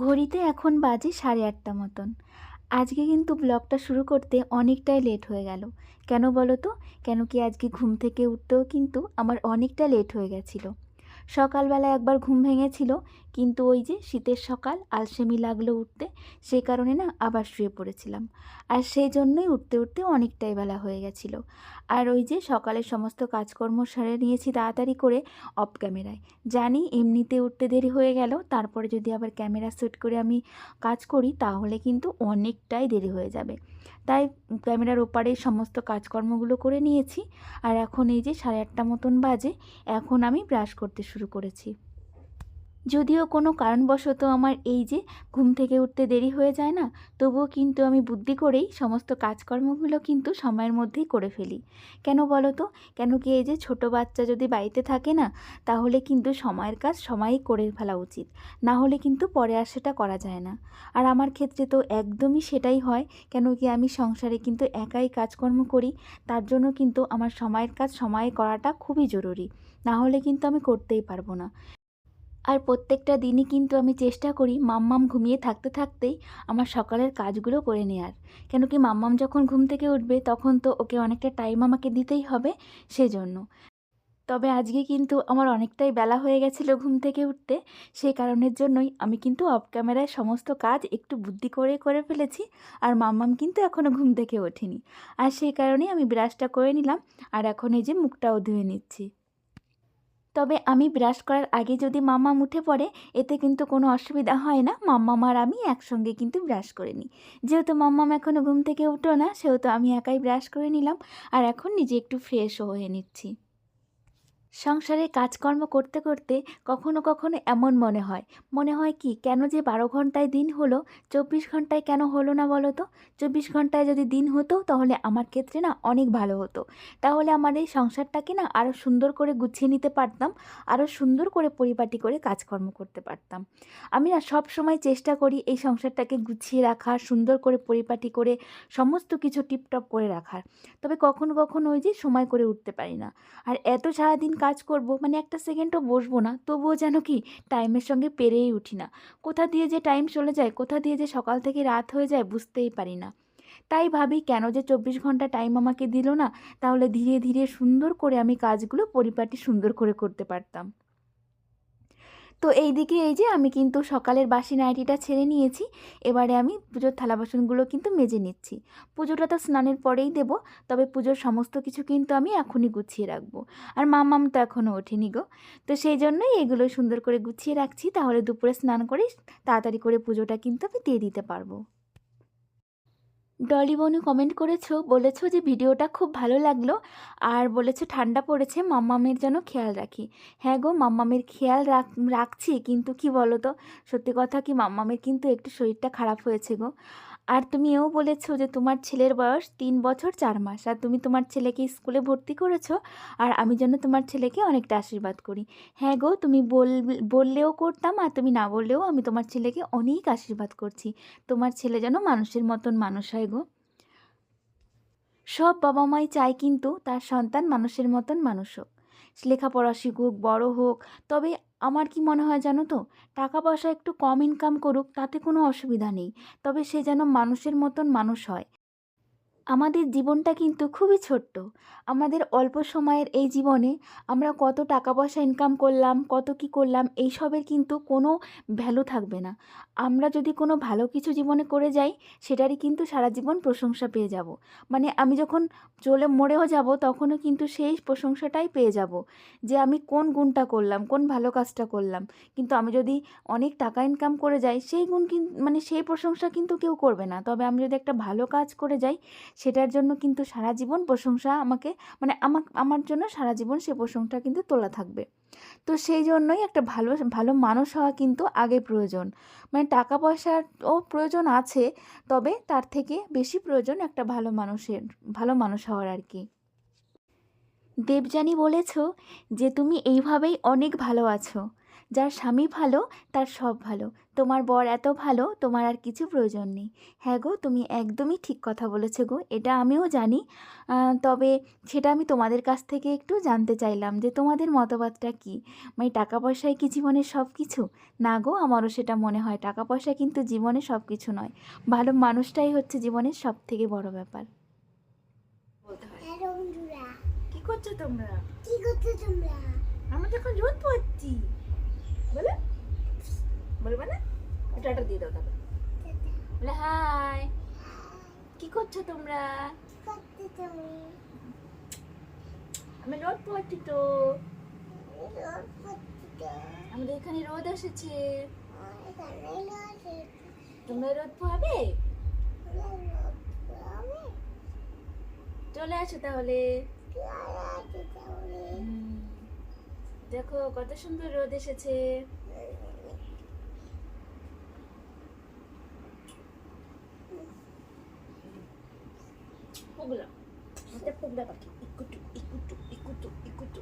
ঘড়িতে এখন বাজে 8:30 মতন। আজকে কিন্তু ব্লগটা শুরু করতে অনেকটাই লেট হয়ে গেল। কেন বলো তো? কেন কি আজকে ঘুম থেকে উঠতেও কিন্তু আমার অনেকটা লেট হয়ে গেছিলো। সকালবেলা একবার ঘুম ভেঙেছিল, কিন্তু ওই যে শীতের সকাল আলসেমি লাগলো উঠতে, সেই কারণে না আবার শুয়ে পড়েছিলাম। আর সেই জন্যই উঠতে উঠতে অনেকটাই বেলা হয়ে গেছিলো। আর ওই যে সকালের সমস্ত কাজকর্ম সেরে নিয়েছি তাড়াতাড়ি করে অফ ক্যামেরায়। জানি এমনিতে উঠতে দেরি হয়ে গেল, তারপরে যদি আবার ক্যামেরা সেট করে আমি কাজ করি তাহলে কিন্তু অনেকটাই দেরি হয়ে যাবে। তাই ক্যামেরার ওপারে সমস্ত কাজকর্মগুলো করে নিয়েছি। আর এখন এই যে 8:30 মতন বাজে, এখন আমি ব্রাশ করতে শুরু করেছি। যদিও কোনো কারণবশত আমার এই যে ঘুম থেকে উঠতে দেরি হয়ে যায় না, তবুও কিন্তু আমি বুদ্ধি করেই সমস্ত কাজকর্মগুলো কিন্তু সময়ের মধ্যেই করে ফেলি। কেন বলো তো? কেন কি এই যে ছোটো বাচ্চা যদি বাড়িতে থাকে না, তাহলে কিন্তু সময়ের কাজ সময়ই করে ফেলা উচিত, না হলে কিন্তু পরে আর সেটা করা যায় না। আর আমার ক্ষেত্রে তো একদমই সেটাই হয়। কেন কি আমি সংসারে কিন্তু একাই কাজকর্ম করি, তার জন্য কিন্তু আমার সময়ের কাজ সময়ে করাটা খুবই জরুরি, না হলে কিন্তু আমি করতেই পারবো না। আর প্রত্যেকটা দিনই কিন্তু আমি চেষ্টা করি মাম্মাম ঘুমিয়ে থাকতে থাকতেই আমার সকালের কাজগুলো করে নেওয়ার। কেন কি মাম্মাম যখন ঘুম থেকে উঠবে তখন তো ওকে অনেকটা টাইম আমাকে দিতেই হবে, সেজন্য। তবে আজকে কিন্তু আমার অনেকটাই বেলা হয়ে গেছিলো ঘুম থেকে উঠতে, সেই কারণের জন্যই আমি কিন্তু অফ ক্যামেরায় সমস্ত কাজ একটু বুদ্ধি করে করে ফেলেছি। আর মাম্মাম কিন্তু এখনও ঘুম থেকে ওঠেনি। আর সেই কারণেই আমি ব্রাশটা করে নিলাম, আর এখন এই যে মুখটাও ধুয়ে নিচ্ছি। তবে আমি ব্রাশ করার আগে যদি মাম্মাম উঠে পড়ে, এতে কিন্তু কোনো অসুবিধা হয় না। মাম্মাম আর আমি একসঙ্গে কিন্তু ব্রাশ করে নিই। যেহেতু মাম্মাম এখনও ঘুম থেকে উঠলো না, সেহেতু আমি একাই ব্রাশ করে নিলাম। আর এখন নিজে একটু ফ্রেশও হয়ে নিচ্ছি। সংসারে কাজকর্ম করতে করতে কখনো কখনো এমন মনে হয় কি কেন যে 12 ঘন্টায় দিন হলো, 24 ঘন্টায় কেন হলো না বলো তো? 24 ঘন্টায় যদি দিন হতো তাহলে আমার ক্ষেত্রে না অনেক ভালো হতো। তাহলে আমার এই সংসারটাকে না আরও সুন্দর করে গুছিয়ে নিতে পারতাম, আরও সুন্দর করে পরিপাটি করে কাজকর্ম করতে পারতাম। আমি না সব সময় চেষ্টা করি এই সংসারটাকে গুছিয়ে রাখার, সুন্দর করে পরিপাটি করে সমস্ত কিছু টিপটপ করে রাখার। তবে কখনো কখনো ওই যে সময় করে উঠতে পারি না। আর এত সারাদিন কাজ করব, মানে একটা সেকেন্ডও বসবো না, তবুও যেন কি টাইমের সঙ্গে পেরেই উঠি না। কোথা দিয়ে যে টাইম চলে যায়, কোথা দিয়ে যে সকাল থেকে রাত হয়ে যায় বুঝতেই পারি না। তাই ভাবি কেন যে 24 ঘন্টা টাইম আমাকে দিল না, তাহলে ধীরে ধীরে সুন্দর করে আমি কাজগুলো পরিপাটি সুন্দর করে করতে পারতাম। তো এইদিকে এই যে আমি কিন্তু সকালের বাসি নাইটিটা ছেড়ে নিয়েছি। এবারে আমি পুজোর থালা বাসনগুলো কিন্তু মেজে নিচ্ছি। পুজোটা তো স্নানের পরেই দেব, তবে পুজোর সমস্ত কিছু কিন্তু আমি এখনই গুছিয়ে রাখবো। আর মাম্মাম তো এখনও ওঠেনি গো, তো সেই জন্যই এগুলো সুন্দর করে গুছিয়ে রাখছি, তাহলে দুপুরে স্নান করে তাড়াতাড়ি করে পুজোটা কিন্তু আমি দিয়ে দিতে পারবো। ডলি বনু কমেন্ট করেছো, বলেছো যে ভিডিওটা খুব ভালো লাগলো, আর বলেছো ঠান্ডা পড়েছে, মাম্মামের যেন খেয়াল রাখি। হ্যাঁ গো, মাম্মামের খেয়াল রাখছি, কিন্তু কি বলো তো, সত্যি কথা কি মাম্মামের কিন্তু একটু শরীরটা খারাপ হয়েছে গো। আর তুমি এও বলেছো যে তোমার ছেলের বয়স 3 বছর 4 মাস, আর তুমি তোমার ছেলেকে স্কুলে ভর্তি করেছো, আর আমি যেন তোমার ছেলেকে অনেকটা আশীর্বাদ করি। হ্যাঁ গো, তুমি বললেও করতাম, আর তুমি না বললেও আমি তোমার ছেলেকে অনেক আশীর্বাদ করছি। তোমার ছেলে যেন মানুষের মতন মানুষ হয় গো। সব বাবা মাই চায় কিন্তু তার সন্তান মানুষের মতন মানুষ হোক, লেখাপড়া শিখুক, বড় হোক। তবে আমার কি মনে হয় জানো তো, টাকা পয়সা একটু কম ইনকাম করুক তাতে কোনো অসুবিধা নেই, তবে সে যেন মানুষের মতন মানুষ হয়। আমাদের জীবনটা কিন্তু খুবই ছোট্ট। আমাদের অল্প সময়ের এই জীবনে আমরা কত টাকা পয়সা ইনকাম করলাম, কত কী করলাম, এইসবের কিন্তু কোনো ভ্যালু থাকবে না। আমরা যদি কোনো ভালো কিছু জীবনে করে যাই, সেটারই কিন্তু সারা জীবন প্রশংসা পেয়ে যাব। মানে আমি যখন মরেও যাব, তখনও কিন্তু সেই প্রশংসাটাই পেয়ে যাব, যে আমি কোন গুণটা করলাম, কোন ভালো কাজটা করলাম। কিন্তু আমি যদি অনেক টাকা ইনকাম করে যাই, সেই গুণ মানে সেই প্রশংসা কিন্তু কেউ করবে না। তবে আমি যদি একটা ভালো কাজ করে যাই, সেটার জন্য কিন্তু সারা জীবন প্রশংসা আমাকে মানে আমার জন্য সারা জীবন সে প্রশংসা কিন্তু তোলা থাকবে। তো সেই জন্যই একটা ভালো ভালো মানুষ হওয়া কিন্তু আগে প্রয়োজন। মানে টাকা পয়সারও প্রয়োজন আছে, তবে তার থেকে বেশি প্রয়োজন একটা ভালো মানুষ হওয়ার আর কি। দেবযানী বলেছ যে তুমি এইভাবেই অনেক ভালো আছো। যার স্বামী ভালো তার সব ভালো। তোমার বর এত ভালো, তোমার আর কিছু প্রয়োজন নেই। হ্যাঁ গো, তুমি একদমই ঠিক কথা বলেছো গো, এটা আমিও জানি। তবে সেটা আমি তোমাদের কাছ থেকে একটু জানতে চাইলাম যে তোমাদের মতবাদটা কী। মানে টাকা পয়সায় কি জীবনের সব কিছু? না গো, আমারও সেটা মনে হয় টাকা পয়সা কিন্তু জীবনে সব কিছু নয়, ভালো মানুষটাই হচ্ছে জীবনের সব থেকে বড় ব্যাপার। বলতে হয়। কি করছো তোমরা? আমরা তো এখন রোদ পোহাচ্ছি। বলো, বলবে না? টাটা দিয়ে দাও তারপর। বলে হাই। কি করছো তোমরা? আমি রোদ পোহাচ্ছি তো। আমাদের এখানে রোদ এসেছে। তোমরা রোদ পোহাবে? চলে আসো তাহলে। দেখো কত সুন্দর রোদ এসেছে। পুগলা মতে পুগলা পাখি ইকুটু ইকুটু ইকুটু ইকুটু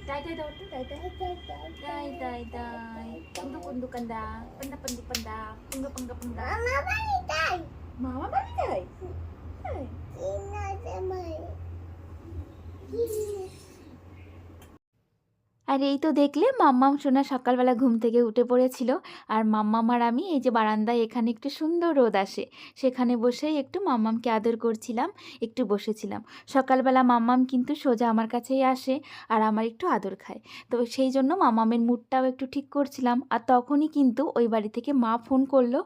তাই তাই দাও তো তাই তাই তাই তাই তাই pundu pundu kanda panda pandu panda punga panga panga mama bani তাই আর এই তো দেখলে মাম্মাম সোনা সকালবেলা ঘুম থেকে উঠে পড়েছিল। আর মাম্মাম আর আমি এই যে বারান্দায় এখানে একটু সুন্দর রোদ আসে, সেখানে বসেই একটু মাম্মামকে আদর করছিলাম, একটু বসেছিলাম। সকালবেলা মাম্মাম কিন্তু সোজা আমার কাছেই আসে আর আমার একটু আদর খায়। তো সেই জন্য মাম্মামের মুডটাও একটু ঠিক করছিলাম। আর তখনই কিন্তু ওই বাড়ি থেকে মা ফোন করলো,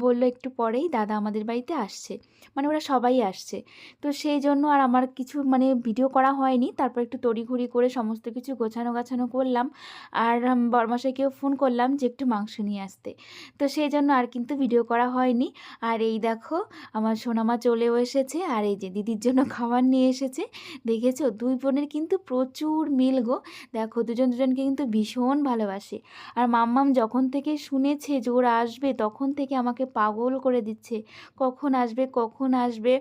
বললো একটু পরেই দাদা আমাদের বাড়িতে আসছে, মানে ওরা সবাই আসছে। তো সেই জন্য আর আমার কিছু মানে ভিডিও করা হয়নি। তারপর একটু তড়িঘড়ি করে সমস্ত কিছু গোছানো করলাম। আর বরমশাইকেও ফোন করলাম যে একটু মাংস নিয়ে আসতে। তো সেই জন্য আর কিন্তু ভিডিও করা হয়নি। আর এই দেখো আমার সোনামা চলেও এসেছে, আর এই যে দিদির জন্য খাবার নিয়ে এসেছে। দেখেছো, দুই বোনের কিন্তু প্রচুর মিল গো। দেখো দুজনকে কিন্তু ভীষণ ভালোবাসে। আর মাম্মাম যখন থেকে শুনেছে যে ওরা আসবে তখন থেকে আমাকে পাগল করে দিচ্ছে, কখন আসবে কখন আসবে।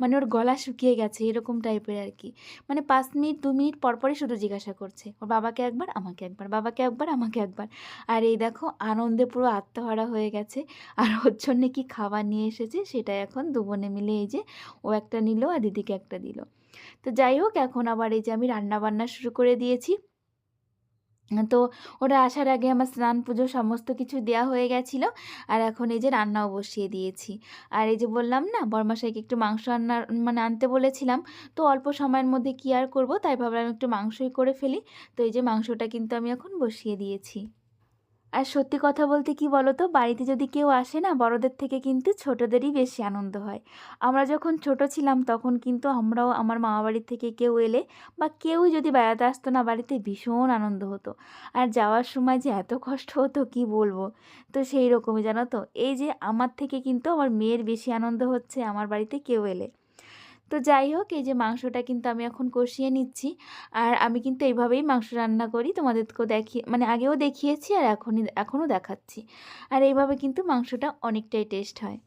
মানে ওর গলা শুকিয়ে গেছে এরকম টাইপের আর কি। মানে 5 মিনিট 2 মিনিট পরপরই শুধু জিজ্ঞাসা করছে, ওর বাবাকে একবার আমাকে একবার, বাবাকে একবার আমাকে একবার। আর এই দেখো আনন্দে পুরো আত্মহারা হয়ে গেছে। আর ওর জন্যে কি খাবার নিয়ে এসেছে সেটা এখন দু বোনে মিলে এই যে ও একটা নিল আর দিদিকে একটা দিল। তো যাই হোক, এখন আবার এই যে আমি রান্না বান্না শুরু করে দিয়েছি। তো ওরা আসার আগে আমার স্নান পুজো সমস্ত কিছু দেওয়া হয়ে গেছিলো। আর এখন এই যে রান্নাও বসিয়ে দিয়েছি। আর এই যে বললাম না বরমাশাইকে একটু মাংস মানে আনতে বলেছিলাম। তো অল্প সময়ের মধ্যে কি আর করব, তাই ভাবলাম একটু মাংসই করে ফেলি। তো এই যে মাংসটা কিন্তু আমি এখন বসিয়ে দিয়েছি। আর সত্যি কথা বলতে কি বলো তো, বাড়িতে যদি কেউ আসে না, বড়দের থেকে কিন্তু ছোটদেরই বেশি আনন্দ হয়। আমরা যখন ছোট ছিলাম তখন কিন্তু আমরাও আমার মামা বাড়ির থেকে কেউ এলে বা কেউ যদি বেড়াতে আসতো না বাড়িতে, ভীষণ আনন্দ হতো। আর যাওয়ার সময় যে এত কষ্ট হতো কি বলবো। তো সেই রকমই জানো তো, এই যে আমার থেকে কিন্তু আমার মেয়ের বেশি আনন্দ হচ্ছে আমার বাড়িতে কেউ এলে। তো যাই হোক, এই যে মাংসটা কিন্তু আমি এখন কষিয়ে নিচ্ছি। আর আমি কিন্তু এইভাবেই মাংস রান্না করি, তোমাদেরকেও মানে আগেও দেখিয়েছি আর এখনও দেখাচ্ছি। আর এইভাবে কিন্তু মাংসটা অনেকটাই টেস্ট হয়।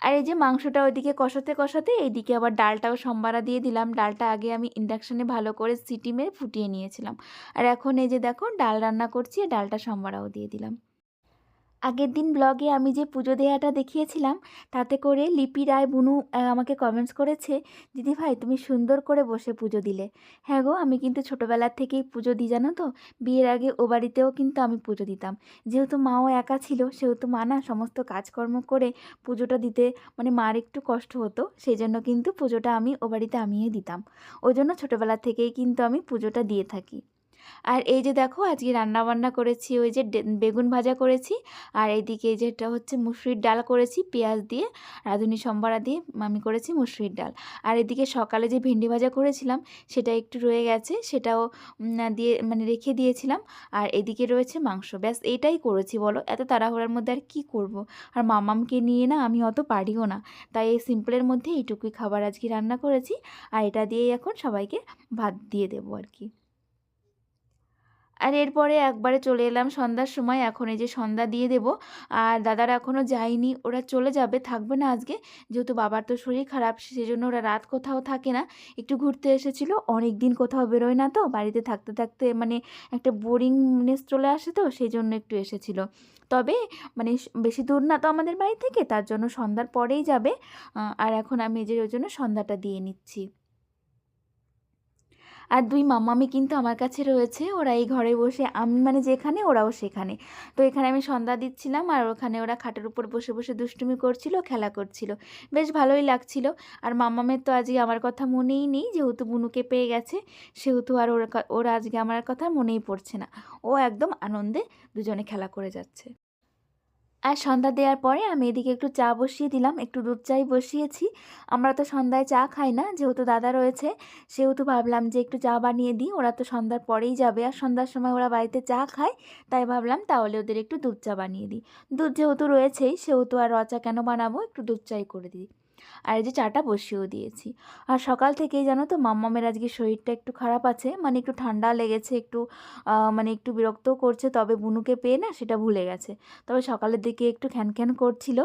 আর এই যে মাংসটা ওইদিকে কষাতে কষাতে এইদিকে আবার ডালটাও সম্বারা দিয়ে দিলাম। ডালটা আগে আমি ইন্ডাকশানে ভালো করে সিটি মেরে ফুটিয়ে নিয়েছিলাম। আর এখন এই যে দেখো ডাল রান্না করছি, আর ডালটা সম্বারাও দিয়ে দিলাম। আগের দিন ব্লগে আমি যে পুজো দেওয়াটা দেখিয়েছিলাম, তাতে করে লিপি রায় বুনু আমাকে কমেন্টস করেছে, দিদিভাই তুমি সুন্দর করে বসে পুজো দিলে। হ্যাঁ গো, আমি কিন্তু ছোটোবেলার থেকেই পুজো দিই জানো তো। বিয়ের আগে ও বাড়িতেও কিন্তু আমি পুজো দিতাম। যেহেতু মাও একা ছিল, সেহেতু মা না সমস্ত কাজকর্ম করে পুজোটা দিতে মানে মার একটু কষ্ট হতো, সেই জন্য কিন্তু পুজোটা আমি ও বাড়িতে আমিই দিতাম। ওই জন্য ছোটোবেলা থেকেই কিন্তু আমি পুজোটা দিয়ে থাকি। আর এই যে দেখো আজকে রান্নাবান্না করেছি, ওই যে বেগুন ভাজা করেছি, আর এইদিকে যেটা হচ্ছে মুসুরির ডাল করেছি পেঁয়াজ দিয়ে, রাঁধুনি সম্বরা দিয়ে আমি করেছি মুসুরির ডাল। আর এদিকে সকালে যে ভেন্ডি ভাজা করেছিলাম সেটা একটু রয়ে গেছে, সেটাও দিয়ে মানে রেখে দিয়েছিলাম। আর এদিকে রয়েছে মাংস, ব্যাস এইটাই করেছি বলো, এত তাড়াহুড়ার মধ্যে আর কি করব। আর মামামকে নিয়ে না আমি অত পারিও না, তাই এই সিম্পলের মধ্যে এইটুকুই খাবার আজকে রান্না করেছি। আর এটা দিয়েই এখন সবাইকে ভাত দিয়ে দেবো আর কি। আর এরপরে একবারে চলে এলাম সন্ধ্যার সময়, এখন এই যে সন্ধ্যা দিয়ে দেব। আর দাদারা এখনও যায়নি, ওরা চলে যাবে, থাকবে না আজকে, যেহেতু বাবার তো শরীর খারাপ, সেজন্য ওরা রাত কোথাও থাকে না, একটু ঘুরতে এসেছিল। অনেক দিন কোথাও বেরোয় না, তো বাড়িতে থাকতে থাকতে মানে একটা বোরিংনেস চলে আসে, তো সেই জন্য একটু এসেছিল। তবে মানে বেশি দূর না তো আমাদের বাড়ি থেকে, তার জন্য সন্ধ্যার পরেই যাবে। আর এখন আমি এই যে ওই জন্য সন্ধ্যাটা দিয়ে নিচ্ছি। আর দুই মাম্মামি কিন্তু আমার কাছে রয়েছে, ওরা এই ঘরে বসে, আমি মানে যেখানে ওরাও সেখানে। তো এখানে আমি সন্ধ্যা দিচ্ছিলাম, আর ওখানে ওরা খাটের উপর বসে বসে দুষ্টুমি করছিল, খেলা করছিল, বেশ ভালোই লাগছিল। আর মাম্মামের তো আজকে আমার কথা মনেই নেই, যেহেতু বুনুকে পেয়ে গেছে, সেহেতু আর ওরা আজকে আমার কথা মনেই পড়ছে না। ও একদম আনন্দে দুজনে খেলা করে যাচ্ছে। আর সন্ধ্যা দেওয়ার পরে আমি এদিকে একটু চা বসিয়ে দিলাম, একটু দুধ চাই বসিয়েছি। আমরা তো সন্ধ্যায় চা খাই না, যেহেতু দাদা রয়েছে সেহেতু ভাবলাম যে একটু চা বানিয়ে দিই, ওরা তো সন্ধ্যার পরেই যাবে, আর সন্ধ্যার সময় ওরা বাড়িতে চা খায়, তাই ভাবলাম তাহলে ওদের একটু দুধ চা বানিয়ে দিই। দুধ যেহেতু রয়েছেই, সেহেতু আর র চা কেন বানাবো, একটু দুধ চাই করে দিই। আর এই যে চাটা বসিয়েও দিয়েছি। আর সকাল থেকেই জানো তো মাম্মামের আজকে শরীরটা একটু খারাপ আছে, মানে একটু ঠান্ডা লেগেছে, একটু মানে একটু বিরক্তও করছে, তবে বুনুকে পেয়ে না সেটা ভুলে গেছে। তবে সকালের দিকে একটু খ্যান করছিল,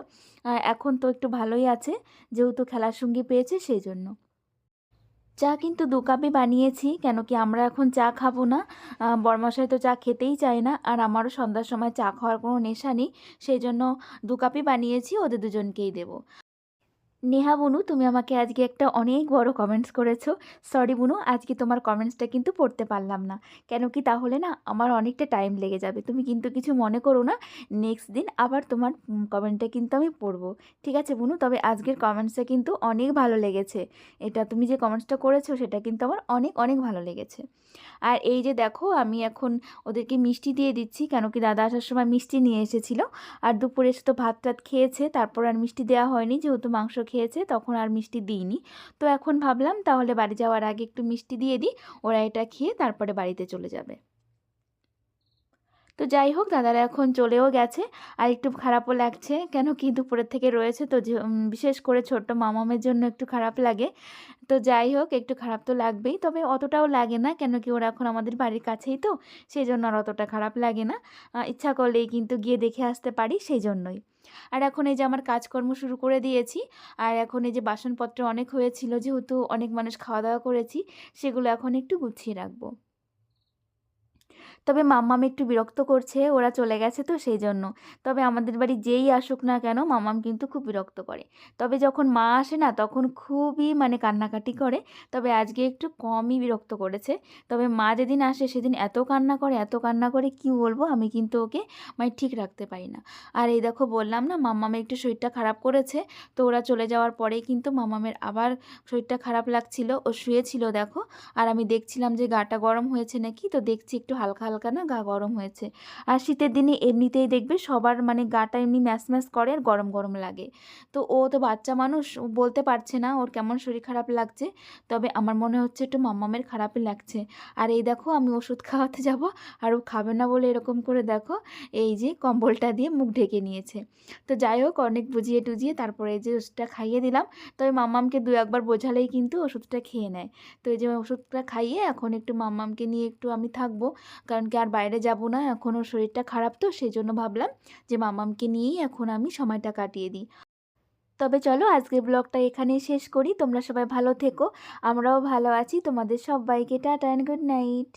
এখন তো একটু ভালোই আছে, যেহেতু খেলার সঙ্গী পেয়েছে সেই জন্য। চা কিন্তু 2 কাপই বানিয়েছি, কেন কি আমরা এখন চা খাবো না, বরমশাই তো চা খেতেই চায় না, আর আমারও সন্ধ্যার সময় চা খাওয়ার কোনো নেশা নেই, সেই জন্য 2 কাপই বানিয়েছি, ওদের দুজনকেই দেবো। নেহা বুনু, তুমি আমাকে আজকে একটা অনেক বড় কমেন্টস করেছো। সরি বুনু, আজকে তোমার কমেন্টসটা কিন্তু পড়তে পারলাম না, কেন কি তাহলে না আমার অনেকটা টাইম লেগে যাবে, তুমি কিন্তু কিছু মনে করো না। নেক্সট দিন আবার তোমার কমেন্টটা কিন্তু আমি পড়বো, ঠিক আছে বুনু? তবে আজকের কমেন্টসটা কিন্তু অনেক ভালো লেগেছে, এটা তুমি যে কমেন্টসটা করেছো সেটা কিন্তু আমার অনেক অনেক ভালো লেগেছে। আর এই যে দেখো আমি এখন ওদেরকে মিষ্টি দিয়ে দিচ্ছি, কেন কি দাদা আসার সময় মিষ্টি নিয়ে এসেছিলো, আর দুপুরে এসে তো ভাত টাত খেয়েছে, তারপর আর মিষ্টি দেওয়া হয়নি, যেহেতু মাংস খেয়েছে তখন আর মিষ্টি দিইনি। তো এখন ভাবলাম তাহলে বাড়ি যাওয়ার আগে একটু মিষ্টি দিয়ে দিই, ওরা এটা খেয়ে তারপরে বাড়িতে চলে যাবে। তো যাই হোক, দাদারা এখন চলেও গেছে। আর একটু খারাপও লাগছে, কেন কি দুপুরের থেকে রয়েছে তো, যে বিশেষ করে ছোট্ট মামামের জন্য একটু খারাপ লাগে। তো যাই হোক, একটু খারাপ তো লাগবেই, তবে অতটাও লাগে না, কেন কি ওরা এখন আমাদের বাড়ির কাছেই তো, সেই জন্য আর অতটা খারাপ লাগে না। ইচ্ছা করলেই কিন্তু গিয়ে দেখে আসতে পারি, সেই জন্যই। আর এখন এই যে আমার কাজকর্ম শুরু করে দিয়েছি। আর এখন এই যে বাসনপত্র অনেক হয়েছিল, যেহেতু অনেক মানুষ খাওয়া দাওয়া করেছি, সেগুলো এখন একটু গুছিয়ে রাখবো। তবে মাম্মাম একটু বিরক্ত করছে, ওরা চলে গেছে তো সেই জন্য। তবে আমাদের বাড়ি যেই আসুক না কেন, মাম্মাম কিন্তু খুব বিরক্ত করে। তবে যখন মা আসে না তখন খুবই মানে কান্নাকাটি করে, তবে আজকে একটু কমই বিরক্ত করেছে। তবে মা যেদিন আসে সেদিন এত কান্না করে, এত কান্না করে, কি বলবো, আমি কিন্তু ওকে মানে ঠিক রাখতে পারি না। আর এই দেখো বললাম না মাম্মামের একটু শরীরটা খারাপ করেছে, তো ওরা চলে যাওয়ার পরেই কিন্তু মাম্মামের আবার শরীরটা খারাপ লাগছিল, ও শুয়েছিল দেখো। আর আমি দেখছিলাম যে গাটা গরম হয়েছে নাকি, তো দেখছি একটু হালকা হালকা না গা গরম হয়েছে। আর শীতের দিনে এমনিতেই দেখবে সবার মানে গাটা এমনি ম্যাচ ম্যাচ করে আর গরম গরম লাগে। তো ও তো বাচ্চা মানুষ, ও বলতে পারছে না ওর কেমন শরীর খারাপ লাগছে, তবে আমার মনে হচ্ছে একটু মাম্মামের খারাপই লাগছে। আর এই দেখো আমি ওষুধ খাওয়াতে যাব, আর ও খাবে না বলে এরকম করে দেখো এই যে কম্বলটা দিয়ে মুখ ঢেকে নিয়েছে। তো যাই হোক, অনেক বুঝিয়ে টুজিয়ে তারপরে এই যে ওষুধটা খাইয়ে দিলাম। তবে মাম্মামকে 2-1 বার বোঝালেই কিন্তু ওষুধটা খেয়ে নেয়। তো এই যে ওষুধটা খাইয়ে এখন একটু মাম্মামকে নিয়ে একটু আমি থাকবো, কারণ কি আর বাইরে যাব না, এখন ওর শরীরটা খারাপ, তো সেই জন্য ভাবলাম যে মাম্মামকে নিয়েই এখন আমি সময়টা কাটিয়ে দিই। তবে চলো আজকের ব্লগটা এখানেই শেষ করি, তোমরা সবাই ভালো থেকো, আমরাও ভালো আছি, তোমাদের সবাইকে টাটা অ্যান্ড গুড নাইট।